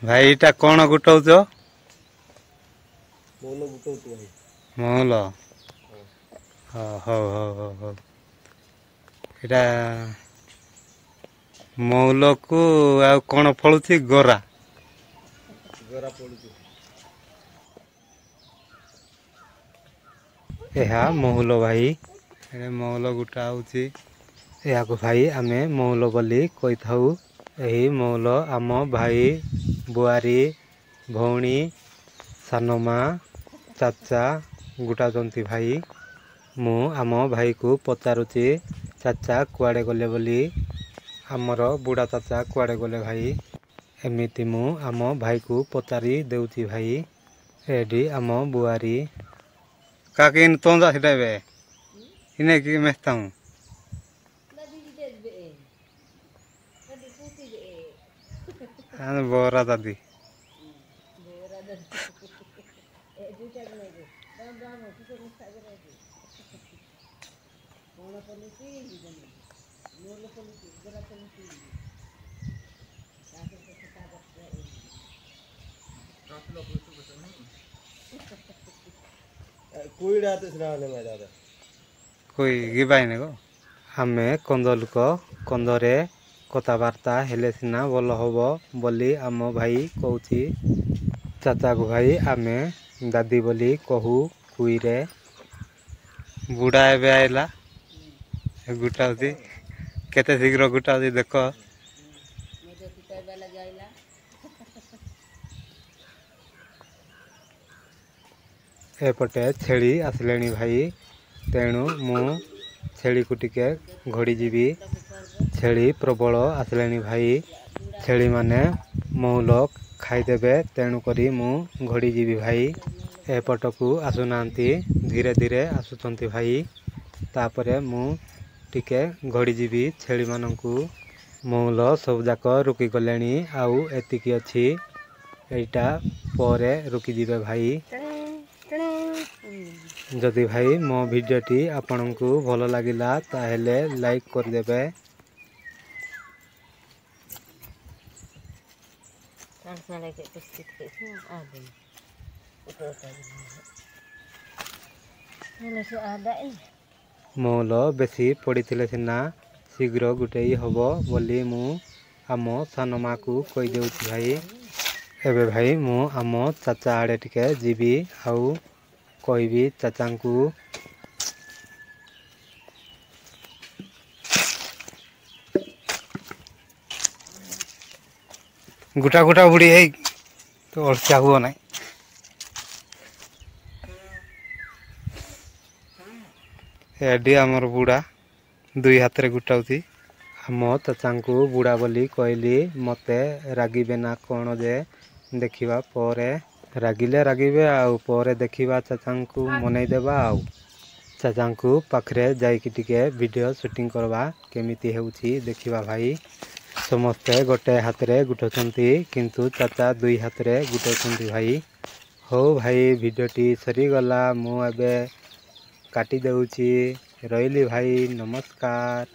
भाई इटा कौन गुटाउच मौल गुटाउछु भाई मौल हो हो हो हो हो इटा मौल को आ कौन फलुची गोरा गरा पड़ुछु यह मौल भाई ए मौल गुटा होची या को भाई आमे मौल बोली कहि थाउ एही मौल आम भाई बुआरी भौणी सानमा चाचा गुटा जंती भाई मु आम भाई को पचारुची चाचा कुआडे गले बोली आमर बुढ़ा चाचा कुआडे गले भाई एमिति मु आम भाई को पचारि देउची भाई एडी आम बुआरी काकिन तोंजा हिटाबे इने की मेहताऊ बोरा दादी कोई डाते सुनाने में दादा कोई गिबाइने गो आमे कंदल को कंदरे कथबार्ता हेले सिना भल हब बोली आम भाई कहूची चाचा को भाई आमे दादी बोली कहू कुई रे बुढ़ा एबे आइला गुटाउची केते शीघ्र गुटाउची देख एपटे छेली आसलेनी भाई तेणु मु छेली को टिके घड़ी जीवी छेली प्रबल आसलेनी भाई छेली माने मौल खाईदेबे तेणु करी मु घड़ी जीवी भाई एपट को आसुनांती धीरे धीरे आसुचंती भाई तापरे मु टिके घड़ी जीवी छेली मानंकु मौल सब जाक रुकी गलेनी आउ एतिकी अछि एटा परे रुकी जीवे भाई जदि भाई मो भिडियोटी आपनकु भल लागिला ताहेले लाइक कर देबे मौल बेसी पड़ीथिले सिना शीघ्र गुटेई हबो बोली मु आम सानमा को कहि देउछि भाई एबे भाई मु आम चाचा आड़े टिके जीवी आउ कहबी चाचा को गुटा गुटा बुढ़ी है तो अड़चा हुआ ना एडी आमर बुढ़ा दुई हाथ रे गुटाउची आम चाचा को बुढ़ा बोली कहली मते रागिबे ना कौन जे देखिबा परे रागिले रागिबे आउ परे देखिबा चाचा को मनई देबा आउ चाचा को पाखरे जाइकी टिके वीडियो शूटिंग करवा केमिति हेउची देखिबा भाई समस्ते गोटे हाथ रे गुटौछंती किंतु चाचा दुई हाथ रे गुटौछंती भाई हो भाई वीडियोटी सरी गला मु एबे काटी देउची रहिली भाई नमस्कार।